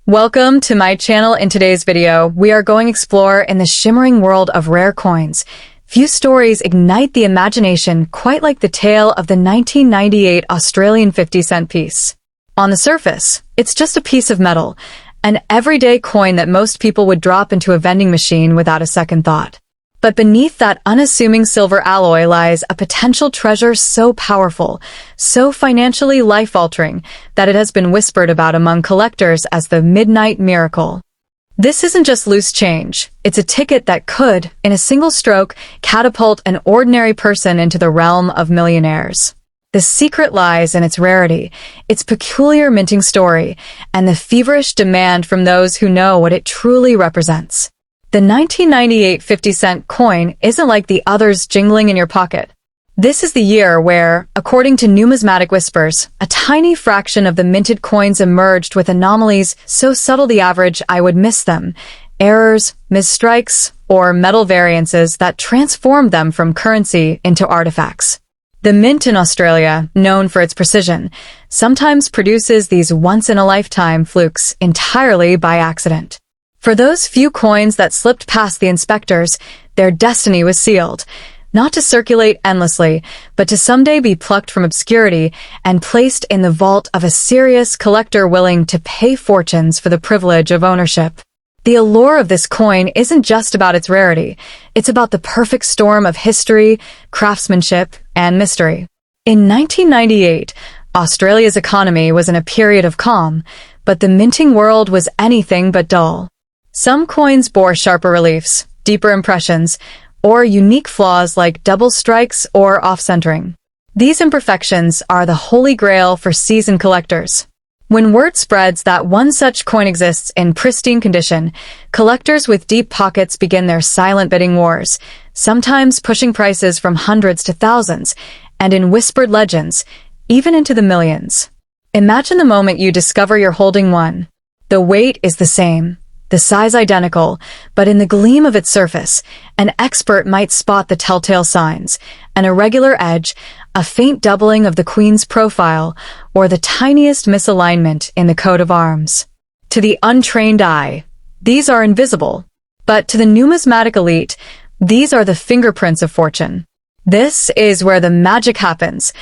Welcome to my channel. In today's video, we are going to explore in the shimmering world of rare coins. Few stories ignite the imagination quite like the tale of the 1998 Australian 50-cent piece. On the surface, it's just a piece of metal, an everyday coin that most people would drop into a vending machine without a second thought. But beneath that unassuming silver alloy lies a potential treasure so powerful, so financially life-altering, that it has been whispered about among collectors as the midnight miracle. This isn't just loose change, it's a ticket that could, in a single stroke, catapult an ordinary person into the realm of millionaires. The secret lies in its rarity, its peculiar minting story, and the feverish demand from those who know what it truly represents. The 1998 50-cent coin isn't like the others jingling in your pocket. This is the year where, according to numismatic whispers, a tiny fraction of the minted coins emerged with anomalies so subtle the average eye would miss them, errors, misstrikes, or metal variances that transformed them from currency into artifacts. The mint in Australia, known for its precision, sometimes produces these once-in-a-lifetime flukes entirely by accident. For those few coins that slipped past the inspectors, their destiny was sealed, not to circulate endlessly, but to someday be plucked from obscurity and placed in the vault of a serious collector willing to pay fortunes for the privilege of ownership. The allure of this coin isn't just about its rarity, it's about the perfect storm of history, craftsmanship, and mystery. In 1998, Australia's economy was in a period of calm, but the minting world was anything but dull. Some coins bore sharper reliefs, deeper impressions, or unique flaws like double strikes or off-centering. These imperfections are the holy grail for seasoned collectors. When word spreads that one such coin exists in pristine condition, collectors with deep pockets begin their silent bidding wars, sometimes pushing prices from hundreds to thousands, and in whispered legends, even into the millions. Imagine the moment you discover you're holding one. The weight is the same, the size identical, but in the gleam of its surface, an expert might spot the telltale signs, an irregular edge, a faint doubling of the queen's profile, or the tiniest misalignment in the coat of arms. To the untrained eye, these are invisible, but to the numismatic elite, these are the fingerprints of fortune. This is where the magic happens.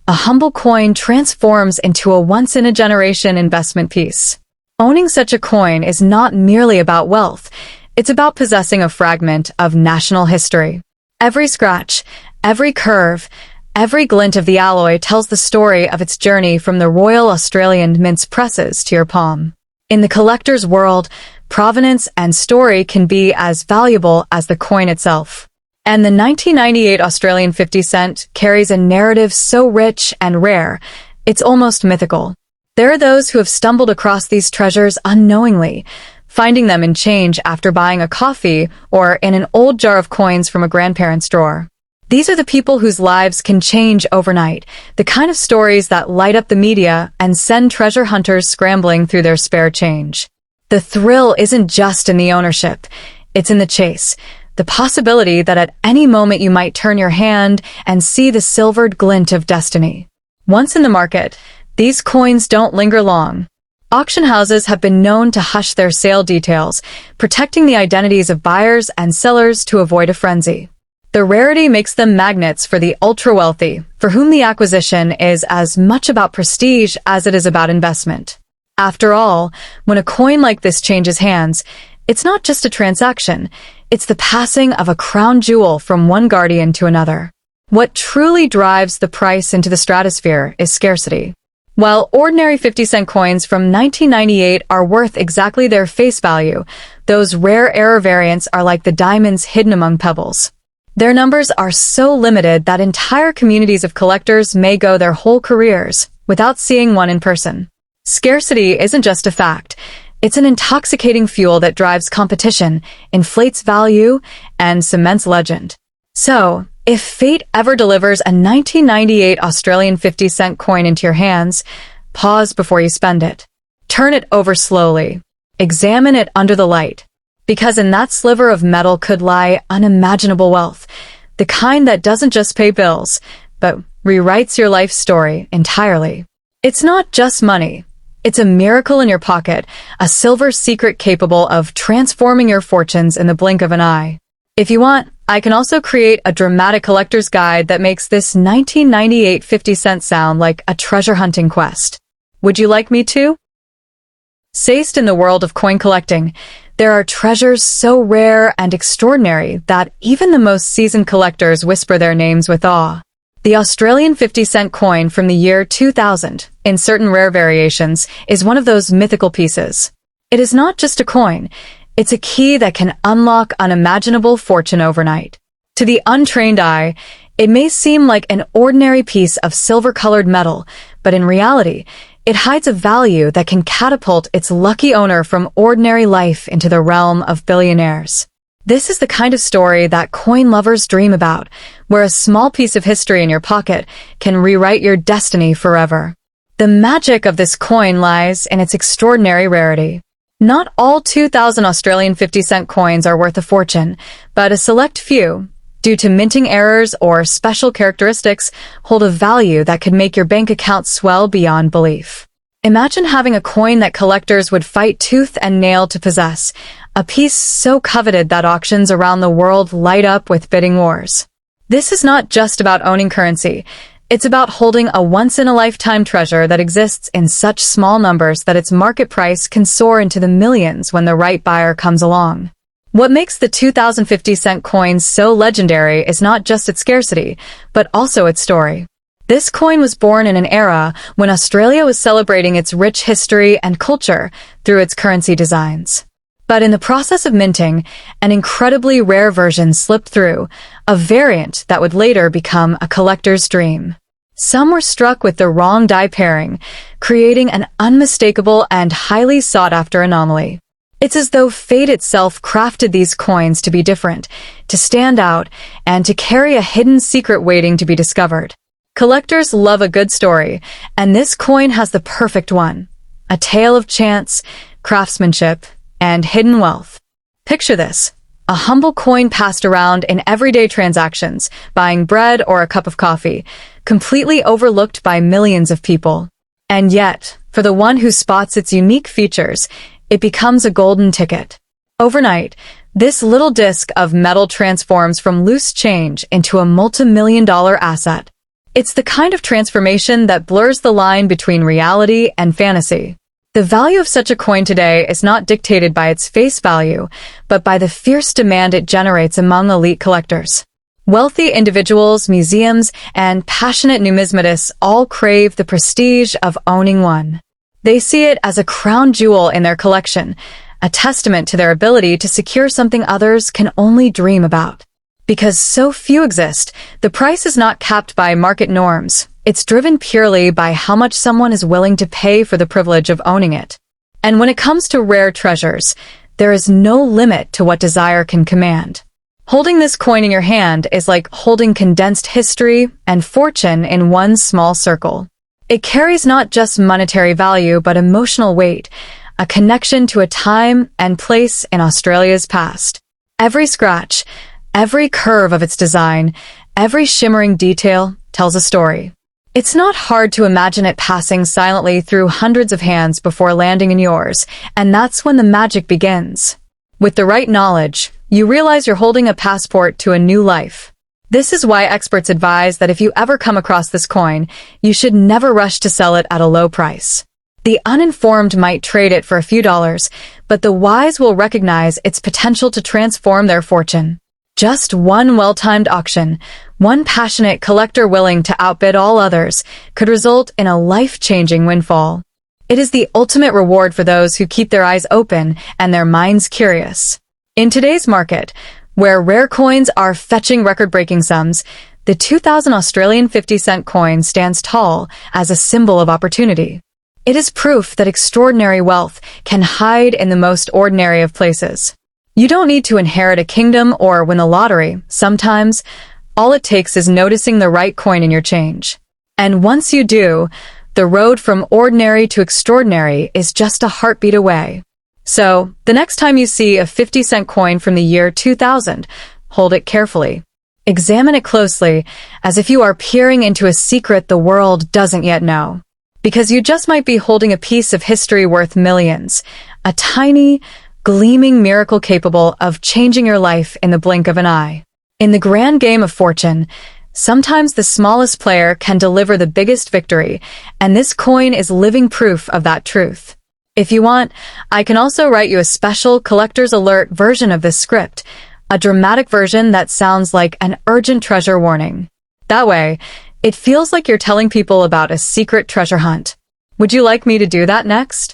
A humble coin transforms into a once-in-a-generation investment piece. Owning such a coin is not merely about wealth, it's about possessing a fragment of national history. Every scratch, every curve, every glint of the alloy tells the story of its journey from the Royal Australian Mint's presses to your palm. In the collector's world, provenance and story can be as valuable as the coin itself. And the 1998 Australian 50-cent carries a narrative so rich and rare, it's almost mythical. There are those who have stumbled across these treasures unknowingly, finding them in change after buying a coffee or in an old jar of coins from a grandparent's drawer. These are the people whose lives can change overnight, the kind of stories that light up the media and send treasure hunters scrambling through their spare change. The thrill isn't just in the ownership, it's in the chase, the possibility that at any moment you might turn your hand and see the silvered glint of destiny. Once in the market, these coins don't linger long. Auction houses have been known to hush their sale details, protecting the identities of buyers and sellers to avoid a frenzy. The rarity makes them magnets for the ultra-wealthy, for whom the acquisition is as much about prestige as it is about investment. After all, when a coin like this changes hands, it's not just a transaction, it's the passing of a crown jewel from one guardian to another. What truly drives the price into the stratosphere is scarcity. While ordinary 50-cent coins from 1998 are worth exactly their face value, those rare error variants are like the diamonds hidden among pebbles. Their numbers are so limited that entire communities of collectors may go their whole careers without seeing one in person. Scarcity isn't just a fact, it's an intoxicating fuel that drives competition, inflates value, and cements legend. So, if fate ever delivers a 1998 Australian 50-cent coin into your hands, pause before you spend it. Turn it over slowly. Examine it under the light. Because in that sliver of metal could lie unimaginable wealth, the kind that doesn't just pay bills, but rewrites your life story entirely. It's not just money. It's a miracle in your pocket, a silver secret capable of transforming your fortunes in the blink of an eye. If you want, I can also create a dramatic collector's guide that makes this 1998 50-cent sound like a treasure hunting quest. Would you like me to? Saced in the world of coin collecting, there are treasures so rare and extraordinary that even the most seasoned collectors whisper their names with awe. The Australian 50-cent coin from the year 2000, in certain rare variations, is one of those mythical pieces. It is not just a coin, it's a key that can unlock unimaginable fortune overnight. To the untrained eye, it may seem like an ordinary piece of silver-colored metal, but in reality, it hides a value that can catapult its lucky owner from ordinary life into the realm of billionaires. This is the kind of story that coin lovers dream about, where a small piece of history in your pocket can rewrite your destiny forever. The magic of this coin lies in its extraordinary rarity. Not all 2,000 Australian 50-cent coins are worth a fortune, but a select few, due to minting errors or special characteristics, hold a value that could make your bank account swell beyond belief. Imagine having a coin that collectors would fight tooth and nail to possess, a piece so coveted that auctions around the world light up with bidding wars. This is not just about owning currency. It's about holding a once-in-a-lifetime treasure that exists in such small numbers that its market price can soar into the millions when the right buyer comes along. What makes the 2050-cent coin so legendary is not just its scarcity, but also its story. This coin was born in an era when Australia was celebrating its rich history and culture through its currency designs. But in the process of minting, an incredibly rare version slipped through, a variant that would later become a collector's dream. Some were struck with the wrong die pairing, creating an unmistakable and highly sought-after anomaly. It's as though fate itself crafted these coins to be different, to stand out, and to carry a hidden secret waiting to be discovered. Collectors love a good story, and this coin has the perfect one. A tale of chance, craftsmanship, and hidden wealth. Picture this, a humble coin passed around in everyday transactions, buying bread or a cup of coffee, completely overlooked by millions of people. And yet, for the one who spots its unique features, it becomes a golden ticket. Overnight, this little disc of metal transforms from loose change into a multi-million-dollar asset. It's the kind of transformation that blurs the line between reality and fantasy. The value of such a coin today is not dictated by its face value, but by the fierce demand it generates among elite collectors. Wealthy individuals, museums, and passionate numismatists all crave the prestige of owning one. They see it as a crown jewel in their collection, a testament to their ability to secure something others can only dream about. Because so few exist, the price is not capped by market norms. It's driven purely by how much someone is willing to pay for the privilege of owning it. And when it comes to rare treasures, there is no limit to what desire can command. Holding this coin in your hand is like holding condensed history and fortune in one small circle. It carries not just monetary value but emotional weight, a connection to a time and place in Australia's past. Every scratch, every curve of its design, every shimmering detail tells a story. It's not hard to imagine it passing silently through hundreds of hands before landing in yours, and that's when the magic begins. With the right knowledge, you realize you're holding a passport to a new life. This is why experts advise that if you ever come across this coin, you should never rush to sell it at a low price. The uninformed might trade it for a few dollars, but the wise will recognize its potential to transform their fortune. Just one well-timed auction, one passionate collector willing to outbid all others, could result in a life-changing windfall. It is the ultimate reward for those who keep their eyes open and their minds curious. In today's market, where rare coins are fetching record-breaking sums, the 2000 Australian 50-cent coin stands tall as a symbol of opportunity. It is proof that extraordinary wealth can hide in the most ordinary of places. You don't need to inherit a kingdom or win the lottery. Sometimes, all it takes is noticing the right coin in your change. And once you do, the road from ordinary to extraordinary is just a heartbeat away. So, the next time you see a 50-cent coin from the year 2000, hold it carefully. Examine it closely, as if you are peering into a secret the world doesn't yet know. because you just might be holding a piece of history worth millions, a tiny, gleaming miracle capable of changing your life in the blink of an eye. In the grand game of fortune, sometimes the smallest player can deliver the biggest victory, and this coin is living proof of that truth. If you want, I can also write you a special collector's alert version of this script, a dramatic version that sounds like an urgent treasure warning. That way, it feels like you're telling people about a secret treasure hunt. Would you like me to do that next?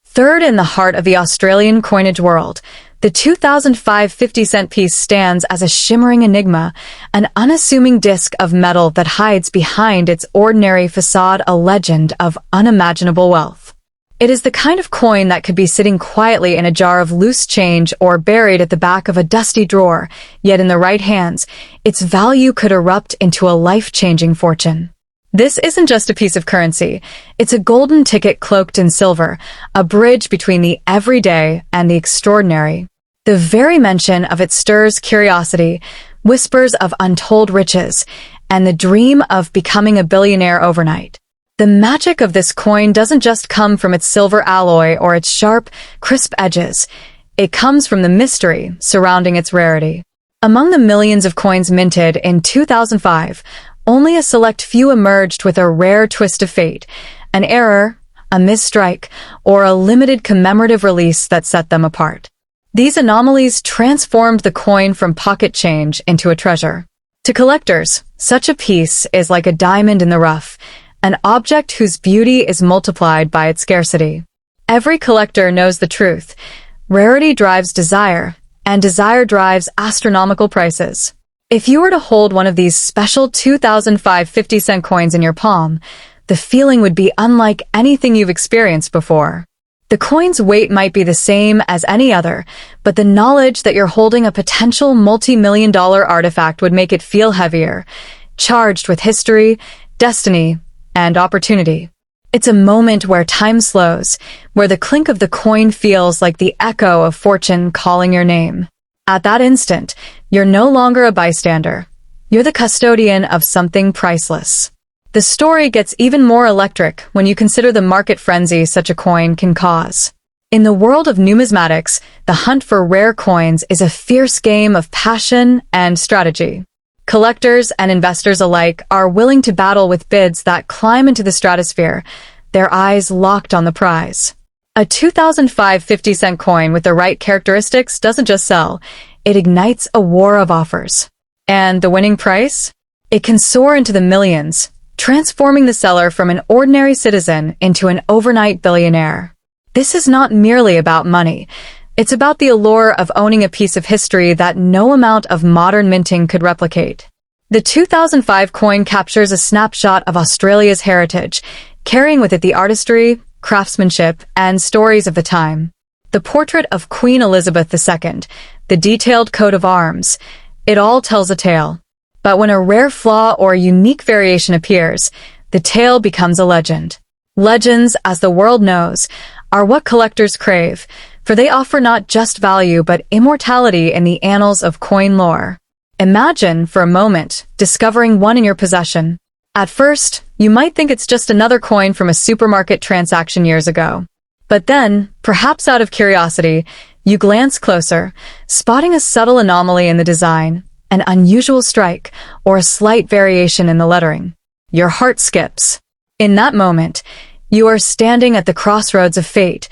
Third in the heart of the Australian coinage world, the 2005 50-cent piece stands as a shimmering enigma, an unassuming disc of metal that hides behind its ordinary facade a legend of unimaginable wealth. It is the kind of coin that could be sitting quietly in a jar of loose change or buried at the back of a dusty drawer, yet in the right hands, its value could erupt into a life-changing fortune. This isn't just a piece of currency, it's a golden ticket cloaked in silver, a bridge between the everyday and the extraordinary. The very mention of it stirs curiosity, whispers of untold riches, and the dream of becoming a billionaire overnight. The magic of this coin doesn't just come from its silver alloy or its sharp, crisp edges. It comes from the mystery surrounding its rarity. Among the millions of coins minted in 2005, only a select few emerged with a rare twist of fate, an error, a misstrike, or a limited commemorative release that set them apart. These anomalies transformed the coin from pocket change into a treasure. To collectors, such a piece is like a diamond in the rough, an object whose beauty is multiplied by its scarcity. Every collector knows the truth. Rarity drives desire, and desire drives astronomical prices. If you were to hold one of these special 2005 50-cent coins in your palm, the feeling would be unlike anything you've experienced before. The coin's weight might be the same as any other, but the knowledge that you're holding a potential multi-million-dollar artifact would make it feel heavier, charged with history, destiny, and opportunity. It's a moment where time slows, where the clink of the coin feels like the echo of fortune calling your name. At that instant, you're no longer a bystander. You're the custodian of something priceless. The story gets even more electric when you consider the market frenzy such a coin can cause. In the world of numismatics, the hunt for rare coins is a fierce game of passion and strategy. Collectors and investors alike are willing to battle with bids that climb into the stratosphere, their eyes locked on the prize. A 2005 50-cent coin with the right characteristics doesn't just sell, it ignites a war of offers. And the winning price? It can soar into the millions, transforming the seller from an ordinary citizen into an overnight billionaire. This is not merely about money. It's about the allure of owning a piece of history that no amount of modern minting could replicate. The 2005 coin captures a snapshot of Australia's heritage, carrying with it the artistry, craftsmanship, and stories of the time. The portrait of Queen Elizabeth II, the detailed coat of arms, it all tells a tale. But when a rare flaw or unique variation appears, the tale becomes a legend. Legends, as the world knows, are what collectors crave, for they offer not just value but immortality in the annals of coin lore. Imagine, for a moment, discovering one in your possession. At first, you might think it's just another coin from a supermarket transaction years ago. But then, perhaps out of curiosity, you glance closer, spotting a subtle anomaly in the design, an unusual strike, or a slight variation in the lettering. Your heart skips. In that moment, you are standing at the crossroads of fate,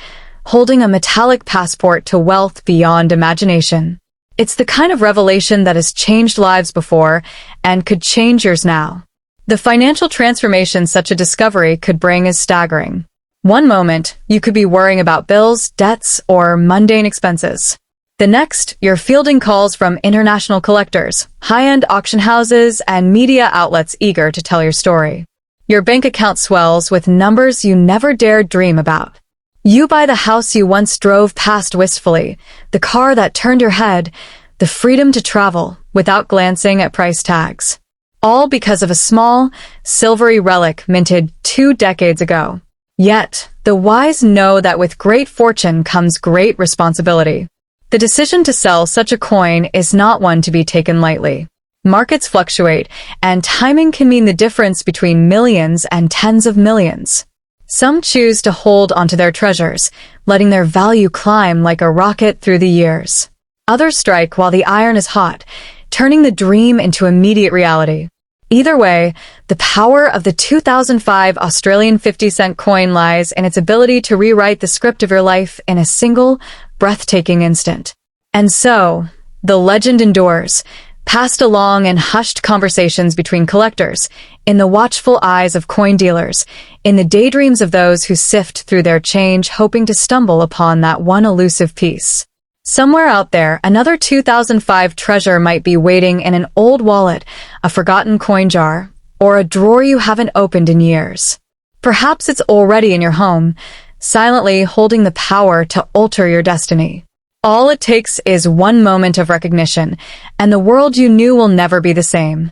holding a metallic passport to wealth beyond imagination. It's the kind of revelation that has changed lives before and could change yours now. The financial transformation such a discovery could bring is staggering. One moment, you could be worrying about bills, debts, or mundane expenses. The next, you're fielding calls from international collectors, high-end auction houses, and media outlets eager to tell your story. Your bank account swells with numbers you never dared dream about. You buy the house you once drove past wistfully, the car that turned your head, the freedom to travel without glancing at price tags. All because of a small, silvery relic minted 2 decades ago. Yet, the wise know that with great fortune comes great responsibility. The decision to sell such a coin is not one to be taken lightly. Markets fluctuate, and timing can mean the difference between millions and tens of millions. Some choose to hold onto their treasures, letting their value climb like a rocket through the years. Others strike while the iron is hot, turning the dream into immediate reality. Either way, the power of the 2005 Australian 50-cent coin lies in its ability to rewrite the script of your life in a single, breathtaking instant. And so, the legend endures, passed along in hushed conversations between collectors, in the watchful eyes of coin dealers, in the daydreams of those who sift through their change hoping to stumble upon that one elusive piece. Somewhere out there, another 2005 treasure might be waiting in an old wallet, a forgotten coin jar, or a drawer you haven't opened in years. Perhaps it's already in your home, silently holding the power to alter your destiny. All it takes is one moment of recognition, and the world you knew will never be the same.